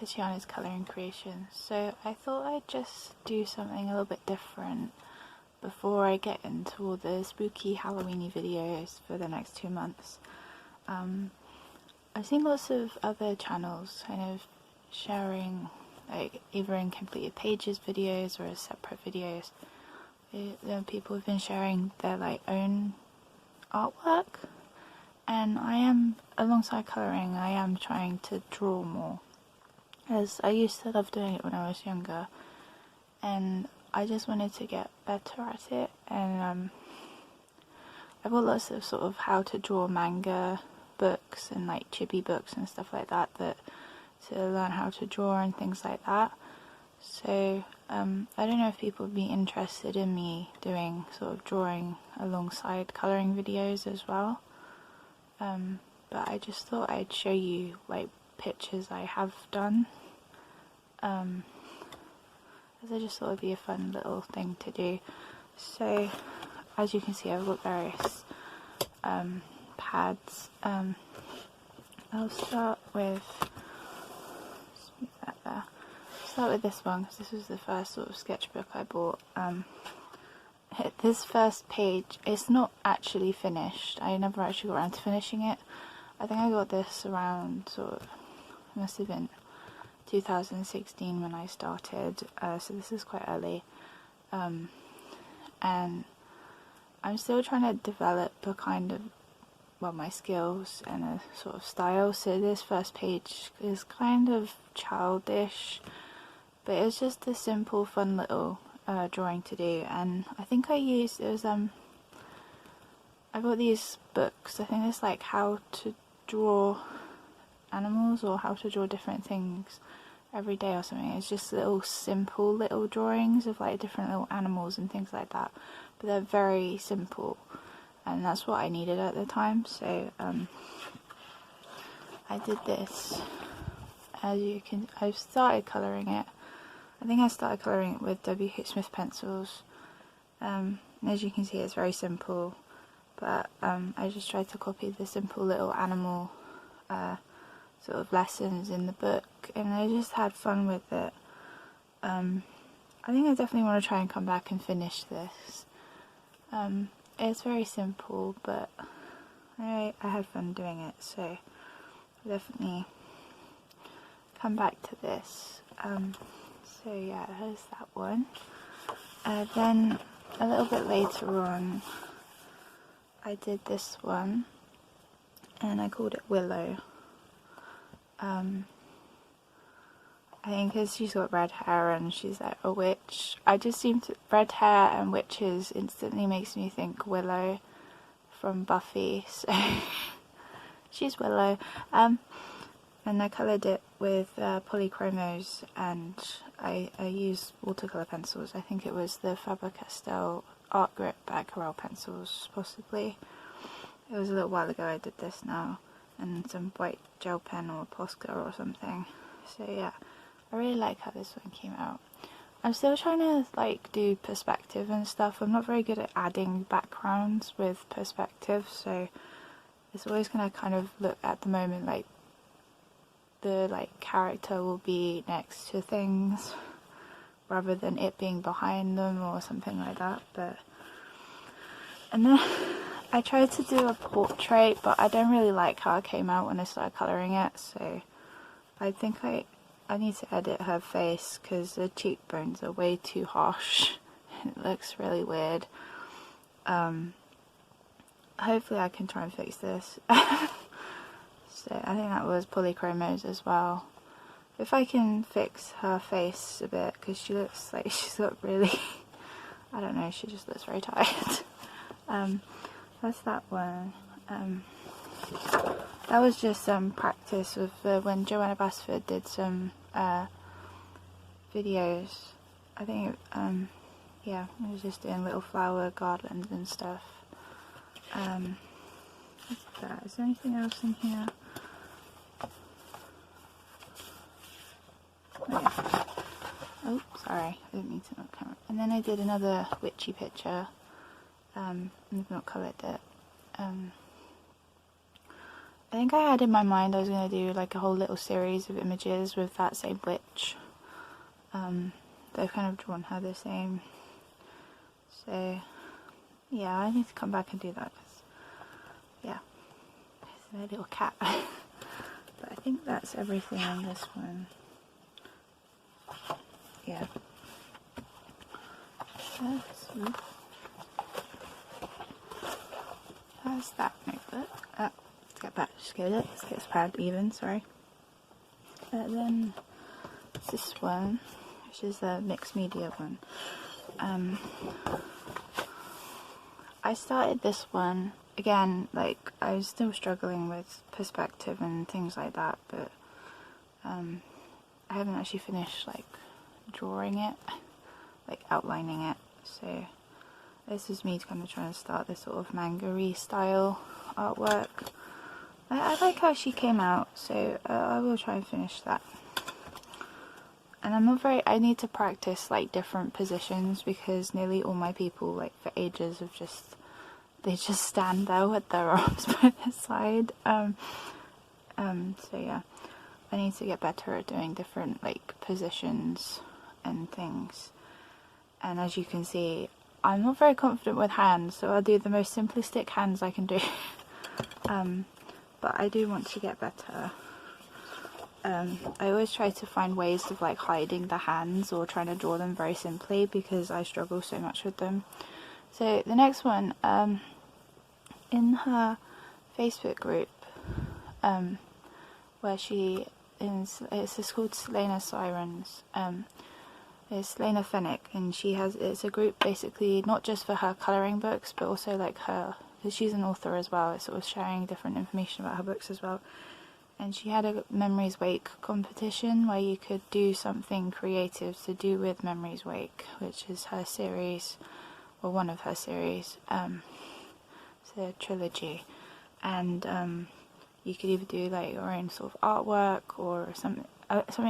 Tatiana's Colouring Creations. So I thought I'd just do something a little bit different before I get into all the spooky Halloweeny videos for the next 2 months. I've seen lots of other channels kind of sharing like either incompleted pages videos or as separate videos. People have been sharing their like own artwork, and I am, alongside colouring, I am trying to draw more, as I used to love doing it when I was younger, and I just wanted to get better at it. And I've got lots of sort of how to draw manga books and like chibi books and stuff like that to learn how to draw and things like that. So I don't know if people would be interested in me doing sort of drawing alongside colouring videos as well, but I just thought I'd show you like pictures I have done, as I just thought it'd be a fun little thing to do. So as you can see, I've got various pads. I'll start with, smooth that there. Start with this one because this was the first sort of sketchbook I bought. This first page, it's not actually finished. I never actually got around to finishing it. I think I got this around sort of, must have been 2016 when I started, so this is quite early. And I'm still trying to develop a kind of, well, my skills and a sort of style. So this first page is kind of childish, but it was just a simple, fun little drawing to do. And I think I used, it was I got these books. I think it's like how to draw animals or how to draw different things every day or something. It's just little simple little drawings of like different little animals and things like that, but they're very simple, and that's what I needed at the time. So I did this. As you can, I've started colouring it. I think I started colouring it with W.H. Smith pencils. As you can see, it's very simple, but I just tried to copy the simple little animal sort of lessons in the book, and I just had fun with it. I think I definitely want to try and come back and finish this. It's very simple, but I had fun doing it, so I'll definitely come back to this. So yeah, there's that one. Then a little bit later on, I did this one, and I called it Willow. I think because she's got red hair and she's like a witch. I just seem to, red hair and witches instantly makes me think Willow from Buffy, so she's Willow. And I coloured it with polychromos, and I used watercolor pencils. I think it was the Faber-Castell Art Grip Aquarelle pencils, possibly. It was a little while ago I did this now, and some white gel pen or Posca or something. So yeah, I really like how this one came out. I'm still trying to like do perspective and stuff. I'm not very good at adding backgrounds with perspective, so it's always going to kind of look at the moment like the like character will be next to things rather than it being behind them or something like that. But and then I tried to do a portrait, but I don't really like how it came out when I started colouring it, so I think I need to edit her face because the cheekbones are way too harsh. It looks really weird. Hopefully I can try and fix this. So I think that was polychromos as well. If I can fix her face a bit, because she looks like she's got really, I don't know, she just looks very tired. That's that one. That was just some practice with when Joanna Basford did some videos. I think, yeah, I was just doing little flower garlands and stuff. What's that? Is there anything else in here? Oh, sorry, I didn't mean to knock camera. And then I did another witchy picture. I've not coloured it. I think I had in my mind I was going to do like a whole little series of images with that same witch. They've kind of drawn her the same. So yeah, I need to come back and do that. Yeah, it's my little cat. But I think that's everything on this one. Yeah. That's that notebook. Let's get back to scale it. Sketchpad even, sorry. Then this one, which is a mixed media one. I started this one, again, like, I was still struggling with perspective and things like that, but I haven't actually finished, like, drawing it, like, outlining it, so this is me kind of trying to start this sort of manga-y style artwork. I like how she came out, so I will try and finish that. And I need to practice like different positions, because nearly all my people, like for ages, they just stand there with their arms by their side. So yeah, I need to get better at doing different like positions and things. And as you can see, I'm not very confident with hands, so I'll do the most simplistic hands I can do. But I do want to get better. I always try to find ways of like hiding the hands or trying to draw them very simply, because I struggle so much with them. So the next one, in her Facebook group, where she is, it's called Selena Sirens, it's Selena Fennick, and it's a group basically not just for her colouring books, but also like because she's an author as well, it's sort of sharing different information about her books as well. And she had a Memories Wake competition where you could do something creative to do with Memories Wake, which is her series, or one of her series. It's a trilogy, and you could either do like your own sort of artwork or something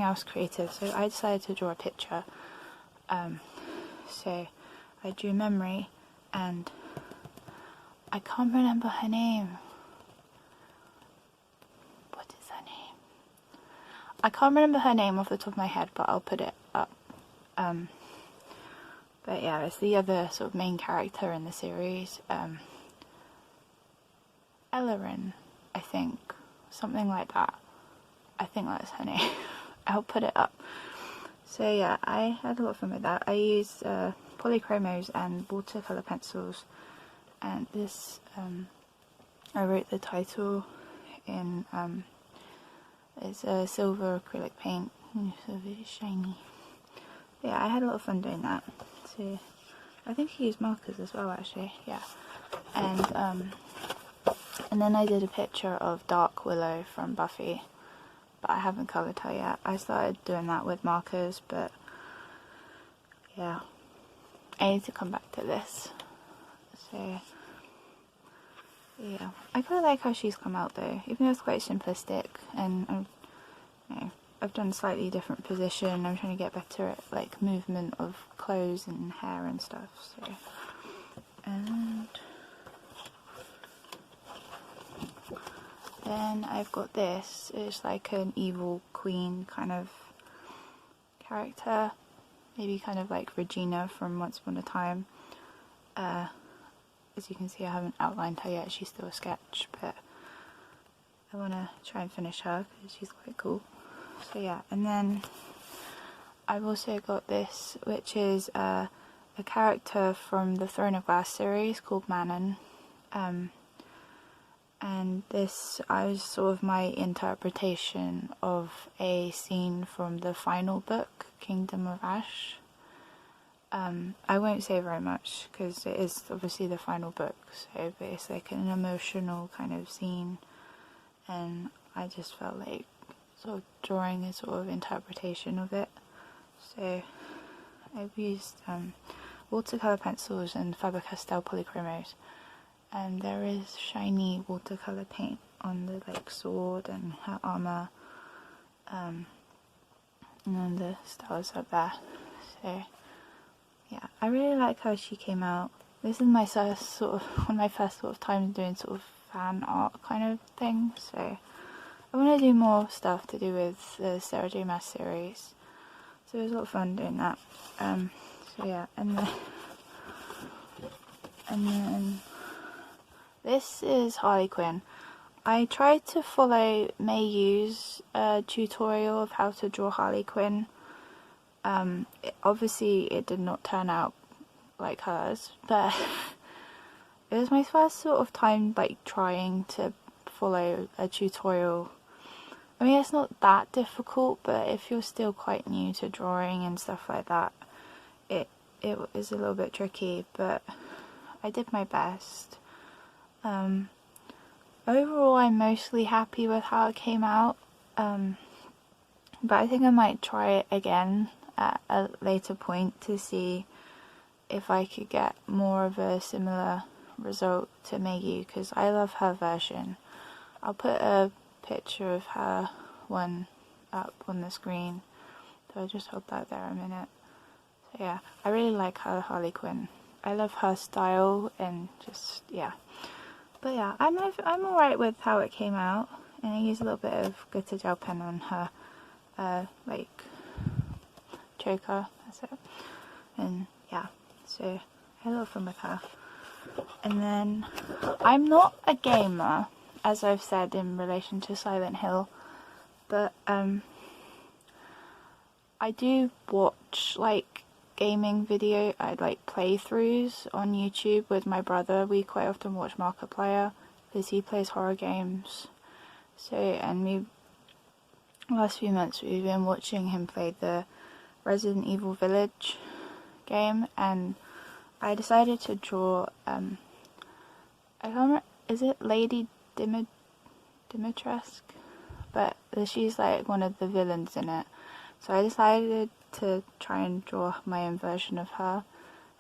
else creative. So I decided to draw a picture. So I drew Memory, and I can't remember her name. I can't remember her name off the top of my head, but I'll put it up. But yeah, it's the other sort of main character in the series. Ellerin, I think. Something like that. I think that's her name. I'll put it up. So yeah, I had a lot of fun with that. I used polychromos and watercolor pencils. And this, I wrote the title in... it's a silver acrylic paint, so very shiny. Yeah, I had a lot of fun doing that. So I think he used markers as well, actually. Yeah, and then I did a picture of Dark Willow from Buffy, but I haven't coloured her yet. I started doing that with markers, but yeah, I need to come back to this. So yeah, I quite like how she's come out though, even though it's quite simplistic, and I've done a slightly different position. I'm trying to get better at like movement of clothes and hair and stuff. So, and then I've got this. It's like an evil queen kind of character, maybe kind of like Regina from Once Upon a Time. As you can see, I haven't outlined her yet, she's still a sketch, but I want to try and finish her because she's quite cool. So yeah, and then I've also got this, which is a character from the Throne of Glass series called Manon. And this was sort of my interpretation of a scene from the final book, Kingdom of Ash. I won't say very much because it is obviously the final book, so but it's like an emotional kind of scene, and I just felt like sort of drawing a sort of interpretation of it. So I've used watercolor pencils and Faber-Castell polychromos, and there is shiny watercolor paint on the like sword and her armor, and then the stars up there. So yeah, I really like how she came out. This is my first sort of one of my first sort of times doing sort of fan art kind of thing, so I want to do more stuff to do with the Sarah J Maas series, so it was a lot of fun doing that. So yeah, and then this is Harley Quinn. I tried to follow May Yu's tutorial of how to draw Harley Quinn. Obviously it did not turn out like hers, but it was my first sort of time like trying to follow a tutorial. I mean, it's not that difficult, but if you're still quite new to drawing and stuff like that, it is a little bit tricky, but I did my best. Overall, I'm mostly happy with how it came out, but I think I might try it again at a later point to see if I could get more of a similar result to Maggie, because I love her version. I'll put a picture of her one up on the screen, so I'll just hold that there a minute. So yeah, I really like her Harley Quinn. I love her style and just, yeah. But yeah, I'm alright with how it came out, and I used a little bit of glitter gel pen on her, like, choker, that's it. And yeah, so I had a lot of fun with her. And then, I'm not a gamer, as I've said in relation to Silent Hill, but I do watch like gaming video, like playthroughs on YouTube with my brother. We quite often watch Markiplier because he plays horror games. So, and last few months we've been watching him play the Resident Evil Village game, and I decided to draw, I can't remember, is it Lady Dimitrescu? But she's like one of the villains in it. So I decided to try and draw my own version of her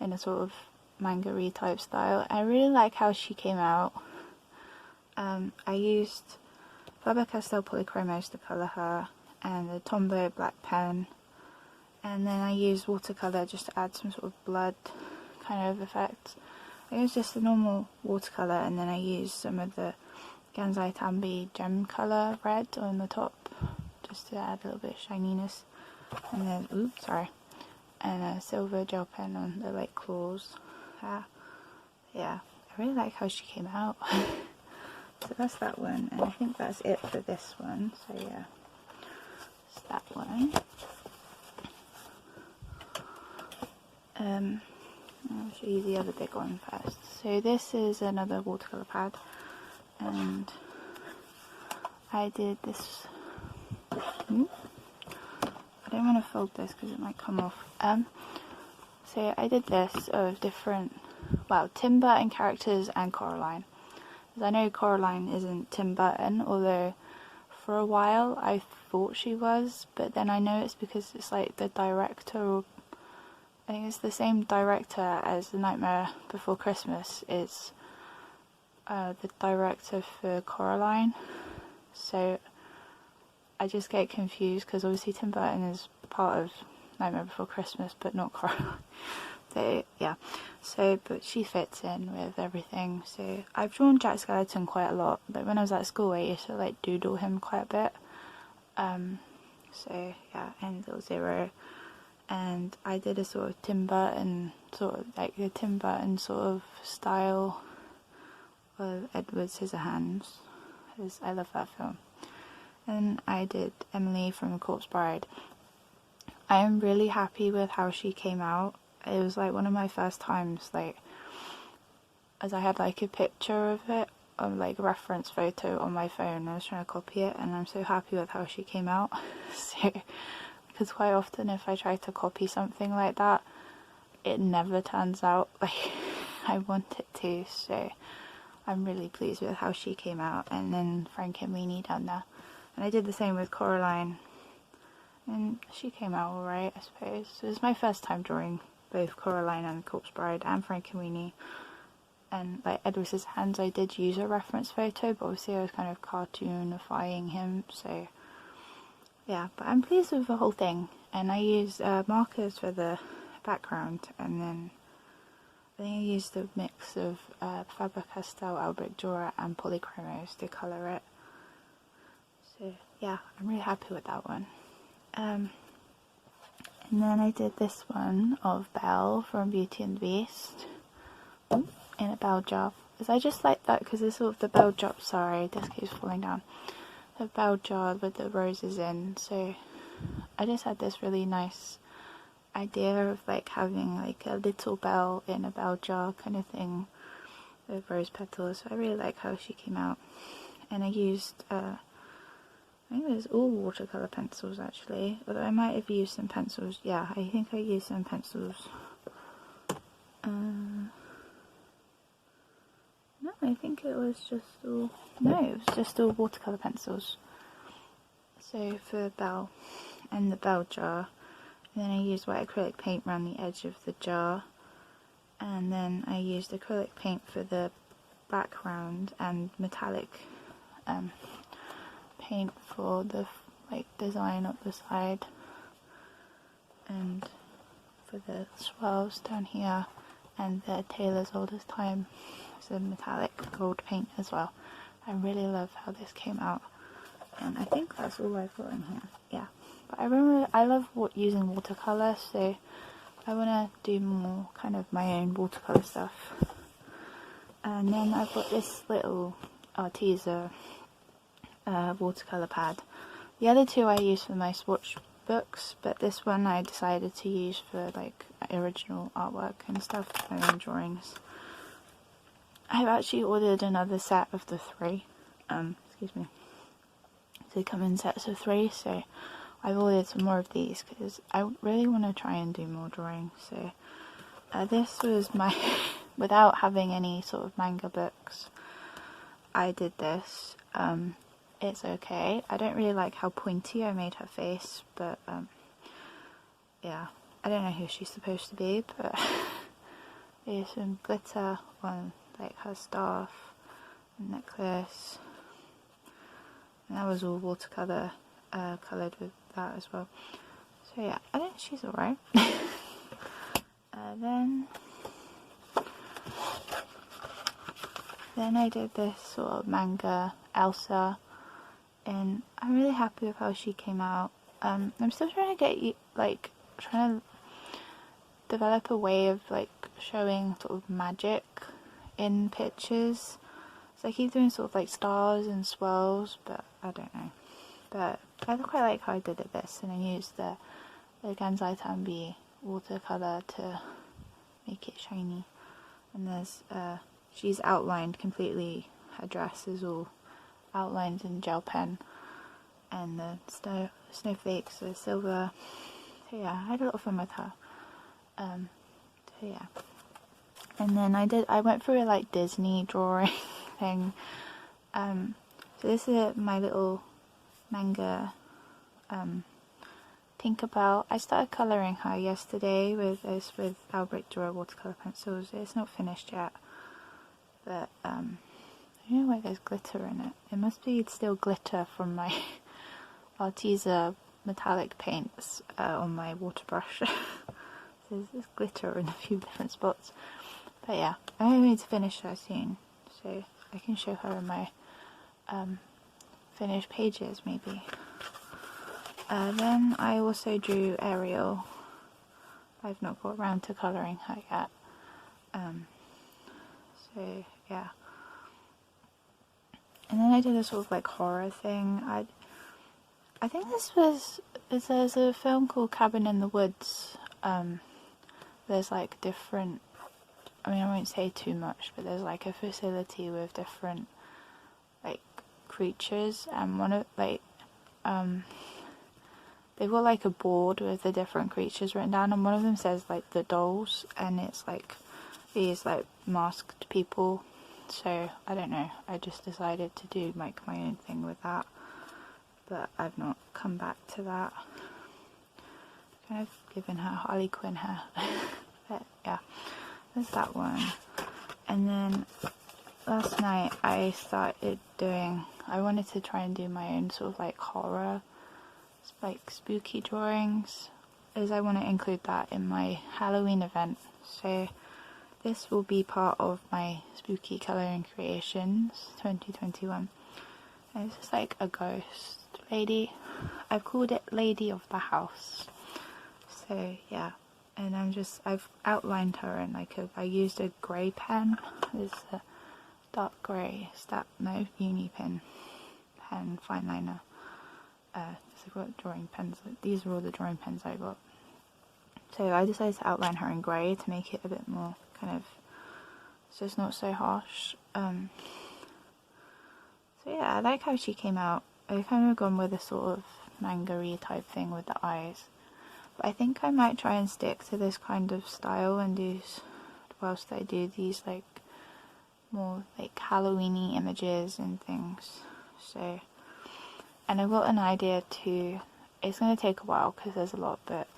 in a sort of manga-y type style. I really like how she came out. I used Faber-Castell Polychromos to colour her, and the Tombow black pen, and then I used watercolour just to add some sort of blood kind of effect. I used just the normal watercolour, and then I used some of the Gansai Tambi gem colour red on the top just to add a little bit of shininess, and then and a silver gel pen on the like claws. Yeah, I really like how she came out. So that's that one, and I think that's it for this one. So yeah, it's that one. I'll show you the other big one first. So this is another watercolor pad, and I did this. I don't want to fold this because it might come off. So I did this of different, well, Tim Burton characters and Coraline. Because I know Coraline isn't Tim Burton, although for a while I thought she was, but then I know it's because it's like the director, or I think it's the same director as The Nightmare Before Christmas is the director for Coraline. So I just get confused because obviously Tim Burton is part of Nightmare Before Christmas, but not Coraline. So yeah, so but she fits in with everything. So I've drawn Jack Skellington quite a lot. Like when I was at school, I used to like doodle him quite a bit. So yeah, and Little Zero, and I did a sort of Tim Burton sort of like the Tim Burton sort of style of Edward Scissorhands, because I love that film. And I did Emily from A Corpse Bride. I am really happy with how she came out. It was like one of my first times, like, as I had like a picture of it, of like a reference photo on my phone. I was trying to copy it, and I'm so happy with how she came out. So, because quite often if I try to copy something like that, it never turns out like I want it to. So I'm really pleased with how she came out. And then Frankenweenie down there. And I did the same with Coraline, and she came out alright, I suppose. So it was my first time drawing both Coraline and Corpse Bride and Frankenweenie. And like Edward Scissorhands, I did use a reference photo, but obviously I was kind of cartoonifying him, so yeah. But I'm pleased with the whole thing, and I used markers for the background, and then I think I used a mix of Faber-Castell, Albrecht-Dürer and Polychromos to colour it. So yeah, I'm really happy with that one. And then I did this one of Belle from Beauty and the Beast in a bell jar. Because I just like that because it's sort of the bell jar. Sorry, this keeps falling down. The bell jar with the roses in. So I just had this really nice idea of like having like a little bell in a bell jar kind of thing with rose petals. So I really like how she came out. And I used I think it was all watercolor pencils actually, although I might have used some pencils. Yeah, I think I used some pencils. No, I think it was just all, no, it was just all watercolor pencils. So for Belle and the bell jar, and then I used white acrylic paint around the edge of the jar, and then I used acrylic paint for the background and metallic paint for the like design up the side, and for the swirls down here, and the Taylor's Oldest Time is a metallic gold paint as well. I really love how this came out, and I think that's all I've got in here. Yeah, but I love using watercolor, so I want to do more kind of my own watercolor stuff. And then I've got this little Arteza watercolor pad. The other two I use for my swatch books, but this one I decided to use for like original artwork and stuff, my own drawings. I've actually ordered another set of the 3. Excuse me. They come in sets of 3, so I've ordered some more of these because I really want to try and do more drawing. So this was my without having any sort of manga books, I did this. It's okay. I don't really like how pointy I made her face, but yeah, I don't know who she's supposed to be, but there's some glitter on like her staff and necklace, and that was all watercolor coloured with that as well. So yeah, I think she's alright. Then I did this sort of manga Elsa, and I'm really happy with how she came out. I'm still trying to trying to develop a way of like showing sort of magic in pictures. So I keep doing sort of like stars and swirls, but I don't know. But I quite like how I did this, and I used the Gansai Tambi watercolor to make it shiny. And there's she's outlined completely. Her dress is all outlined in gel pen, and the snowflakes are silver. So yeah, I had a lot of fun with her. So yeah, and then I went through a like Disney drawing thing. So this is my little manga Tinkerbell. I started colouring her yesterday with Albrecht-Dürer watercolour pencils. It's not finished yet, but I don't know why there's glitter in it. It must be still glitter from my Arteza metallic paints on my water brush. So there's glitter in a few different spots. But yeah, I need to finish her soon, so I can show her in my finished pages maybe. Then I also drew Ariel. I've not got around to colouring her yet. So yeah. And then I did a sort of like horror thing. I think there's a film called Cabin in the Woods. There's like different, I mean I won't say too much, but there's like a facility with different like creatures, and one of like they've got like a board with the different creatures written down, and one of them says like the dolls, and it's like these like masked people. So I don't know, I just decided to do like my own thing with that, but I've not come back to that. Kind of given her Harley Quinn hair. But yeah, there's that one. And then last night I started doing, I wanted to try and do my own sort of like horror, like spooky drawings, as I want to include that in my Halloween event. So this will be part of my spooky colouring creations 2021. And it's just like a ghost lady. I've called it Lady of the House. So yeah, and I've outlined her in like I used a grey pen. It's a dark grey uni pen, fine liner. So I've got drawing pens. These are all the drawing pens I got. So I decided to outline her in grey to make it a bit more kind of, so it's not so harsh. So yeah, I like how she came out. I kind of gone with a sort of manga-y type thing with the eyes. But I think I might try and stick to this kind of style and do, whilst I do these like more like Halloween-y images and things. So, and I've got an idea too. It's going to take a while because there's a lot, but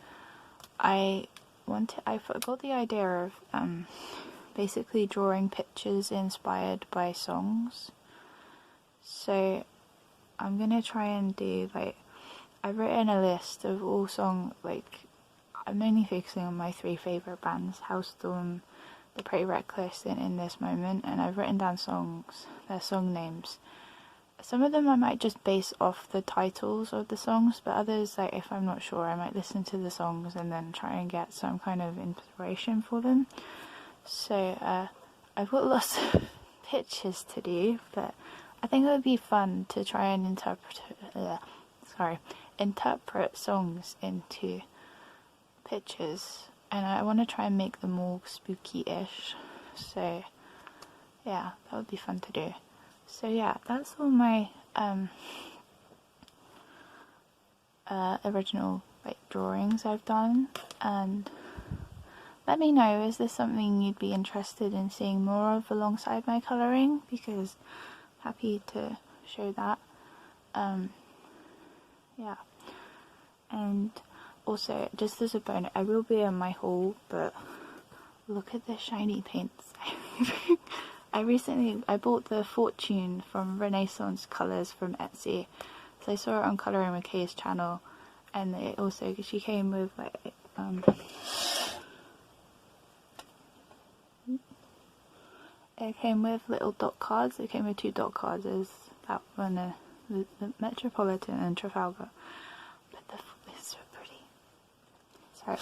I got the idea of basically drawing pictures inspired by songs. So I'm gonna try and do like, I've written a list of all songs, like I'm mainly focusing on my 3 favourite bands, Hellstorm, The Pretty Reckless and In This Moment, and I've written down songs, their song names. Some of them I might just base off the titles of the songs, but others, like if I'm not sure, I might listen to the songs and then try and get some kind of inspiration for them. So I've got lots of pictures to do, but I think it would be fun to try and interpret songs into pictures, and I want to try and make them all spooky-ish. So yeah, that would be fun to do. So yeah, that's all my original like drawings I've done, and let me know, is this something you'd be interested in seeing more of alongside my colouring, because I'm happy to show that. Yeah, and also just as a bonus, I will be in my haul, but look at the shiny paints. I bought the Fortune from Renaissance Colours from Etsy. So I saw it on Colouring with Kay's channel, and she came with like it came with little dot cards. It came with 2 dot cards. There's that one, the Metropolitan and Trafalgar. But it's so pretty. Sorry.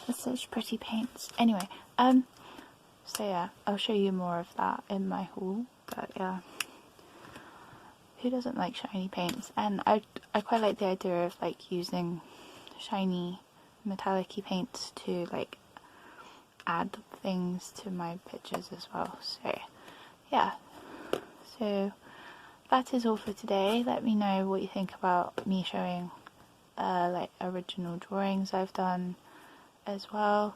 It's such pretty paints. Anyway, so yeah, I'll show you more of that in my haul, but yeah, who doesn't like shiny paints? And I quite like the idea of like using shiny metallic-y paints to like add things to my pictures as well. So yeah, so that is all for today. Let me know what you think about me showing like original drawings I've done as well.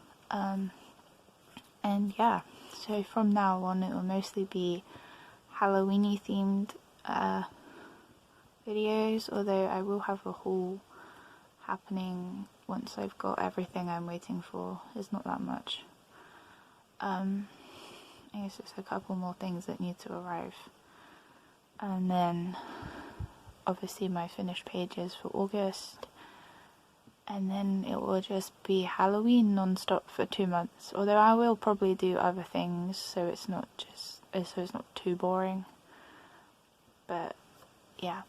And yeah, so from now on it will mostly be Halloween-y themed videos, although I will have a haul happening once I've got everything I'm waiting for. It's not that much. I guess it's a couple more things that need to arrive. And then obviously my finished pages for August. And then it will just be Halloween non-stop for 2 months. Although I will probably do other things, so it's not too boring. But yeah.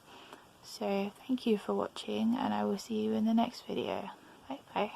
So thank you for watching, and I will see you in the next video. Bye bye.